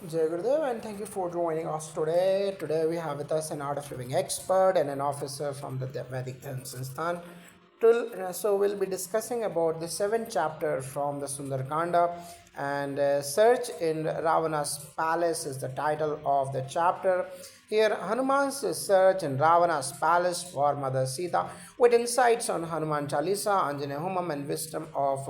Jai Gurudev, and thank you for joining us today. Today we have with us an art of living expert and an officer from the Vedic Dharma Sansthan. So we'll be discussing about the seventh chapter from the Sunder Kanda, and Search in Ravana's Palace is the title of the chapter. Here, Hanuman's search in Ravana's palace for Mother Sita with insights on Hanuman Chalisa, Anjane Homam, and wisdom of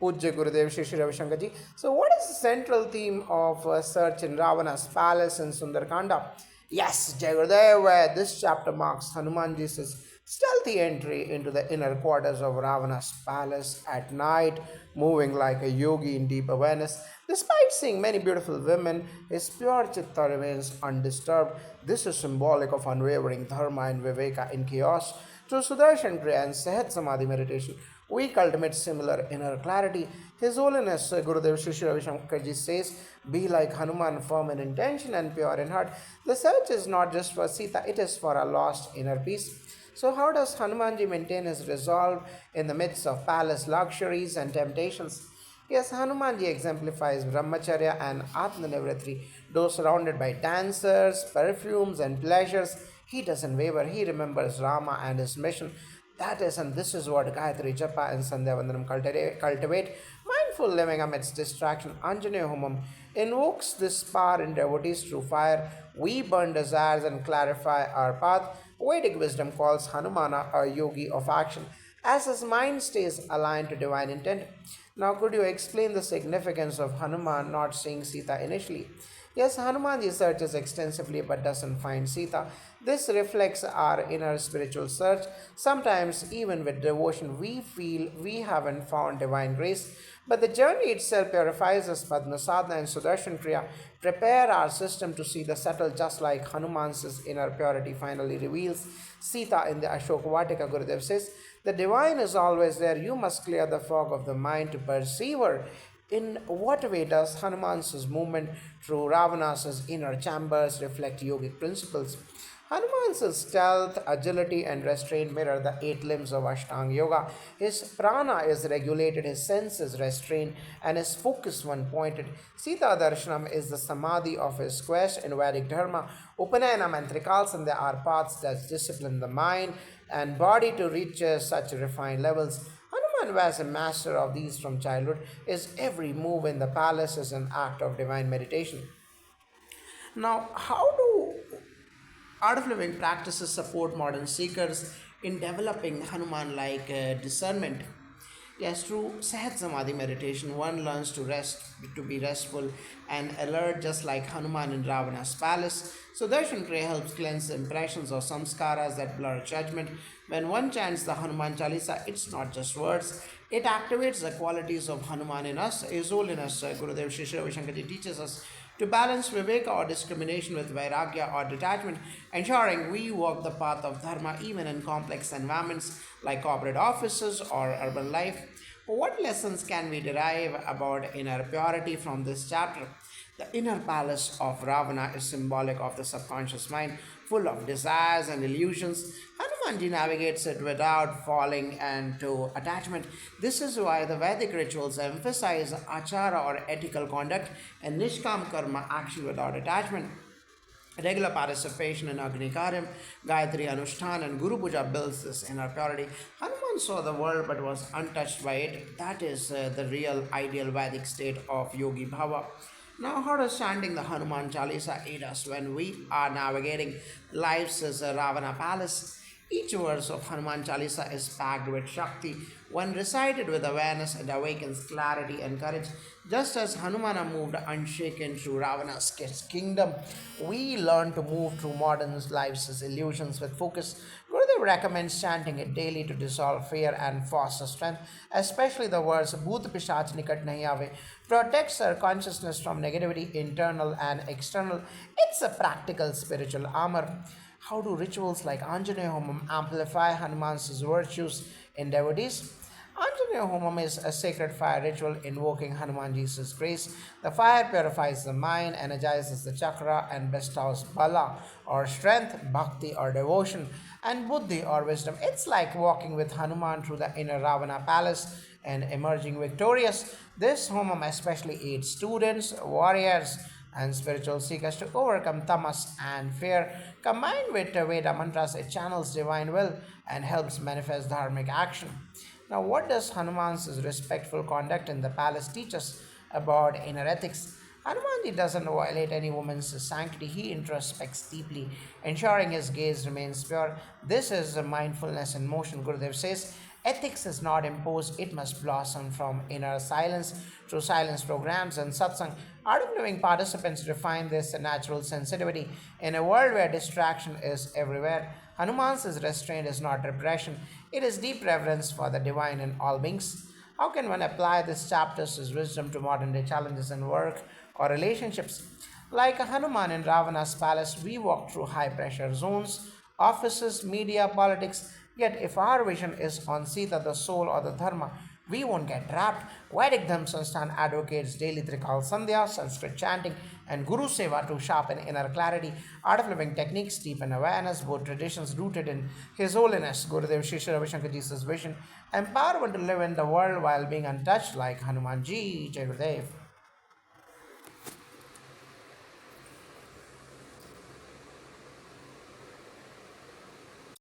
Pujya Gurudev Shri Ravi Shankar Ji. So, what is the central theme of search in Ravana's palace in Sundarkanda? Yes, Jai Gurudev, where this chapter marks Hanumanji's stealthy entry into the inner quarters of Ravana's palace at night, moving like a yogi in deep awareness. Despite seeing many beautiful women, his pure chitta remains undisturbed. This is symbolic of unwavering dharma and viveka in chaos. Through Sudarshan Kriya and Sahat Samadhi meditation, we cultivate similar inner clarity. His Holiness Gurudev Shri Ravi Shankar Ji says, "Be like Hanuman, firm in intention and pure in heart." The search is not just for Sita, it is for a lost inner peace. So, how does Hanumanji maintain his resolve in the midst of palace luxuries and temptations? Yes, Hanumanji exemplifies Brahmacharya and Atmanivratri, though surrounded by dancers, perfumes, and pleasures. He doesn't waver, he remembers Rama and his mission. That is, and this is what Gayatri Japa and Sandhya Vandanam cultivate. Mindful living amidst distraction, Anjaneya Homam invokes this power in devotees through fire. We burn desires and clarify our path. Vedic wisdom calls Hanumana a yogi of action, as his mind stays aligned to divine intent. Now, could you explain the significance of Hanuman not seeing Sita initially? Yes, Hanumanji searches extensively but doesn't find Sita. This reflects our inner spiritual search. Sometimes, even with devotion, we feel we haven't found divine grace. But the journey itself purifies us. Padma Sadhana and Sudarshan Kriya prepare our system to see the subtle, just like Hanuman's inner purity finally reveals Sita in the Ashoka Vatika. Gurudev says, "The divine is always there. You must clear the fog of the mind to perceive her." In what way does Hanuman's movement through Ravana's inner chambers reflect yogic principles? Hanuman's stealth, agility, and restraint mirror the eight limbs of Ashtanga Yoga. His prana is regulated, his senses restrained, and his focus one pointed. Sita Darshanam is the samadhi of his quest in Vedic Dharma. Upanayana and Trikalsandhya are paths that discipline the mind and body to reach such refined levels. Hanuman was a master of these from childhood. His every move in the palace is an act of divine meditation. Now, how do art of living practices support modern seekers in developing Hanuman like discernment? Yes, through Sahat Samadhi meditation, one learns to be restful and alert, just like Hanuman in Ravana's palace. So, Darshan Kriya helps cleanse the impressions or samskaras that blur judgment. When one chants the Hanuman Chalisa, it's not just words, it activates the qualities of Hanuman in us. His Holiness Gurudev Shri Ravi Shankar Ji teaches us to balance viveka or discrimination with vairagya or detachment, ensuring we walk the path of dharma even in complex environments like corporate offices or urban life. What lessons can we derive about inner purity from this chapter? The inner palace of Ravana is symbolic of the subconscious mind, full of desires and illusions. Hanumanji navigates it without falling into attachment. This is why the Vedic rituals emphasize achara or ethical conduct and nishkam karma, action without attachment. Regular participation in Agni Karyam, Gayatri Anushtan, and Guru Puja builds this inner purity. Hanuman saw the world but was untouched by it. That is the real ideal Vedic state of Yogi Bhava. Now, how does chanting the Hanuman Chalisa aid us when we are navigating life's Ravana palace? Each verse of Hanuman Chalisa is packed with Shakti. When recited with awareness, it awakens clarity and courage. Just as Hanumana moved unshaken through Ravana's kingdom, we learn to move through modern life's illusions with focus. Gurudev recommends chanting it daily to dissolve fear and foster strength, especially the verse Bhoot Pishach Nikat Nahi Aave protects our consciousness from negativity, internal and external. It's a practical spiritual armor. How do rituals like Anjaneya Homam amplify Hanuman's virtues in devotees? Anjaneya Homam is a sacred fire ritual invoking Hanumanji's grace. The fire purifies the mind, energizes the chakra, and bestows bala or strength, bhakti or devotion, and buddhi or wisdom. It's like walking with Hanuman through the inner Ravana palace and emerging victorious. This homam especially aids students, warriors, and spiritual seekers to overcome tamas and fear. Combined with Veda mantras, it channels divine will and helps manifest dharmic action. Now, what does Hanuman's respectful conduct in the palace teach us about inner ethics? Hanuman doesn't violate any woman's sanctity. He introspects deeply, ensuring his gaze remains pure. This is mindfulness in motion. Gurudev says, ethics is not imposed, it must blossom from inner silence through silence programs and satsang. Art of Living participants refine this natural sensitivity in a world where distraction is everywhere. Hanuman's restraint is not repression, it is deep reverence for the divine in all beings. How can one apply this chapter's wisdom to modern day challenges in work or relationships? Like a Hanuman in Ravana's palace, we walk through high pressure zones, offices, media, politics. Yet, if our vision is on Sita, the soul, or the Dharma, we won't get trapped. Vedic Dhamma Sansthan advocates daily Trikal Sandhya, Sanskrit chanting, and Guru Seva to sharpen inner clarity. Art of Living techniques deepen awareness, both traditions rooted in His Holiness, Gurudev Shri Ravi Shankar Ji's vision, empower one to live in the world while being untouched like Hanumanji. Jai Gurudev.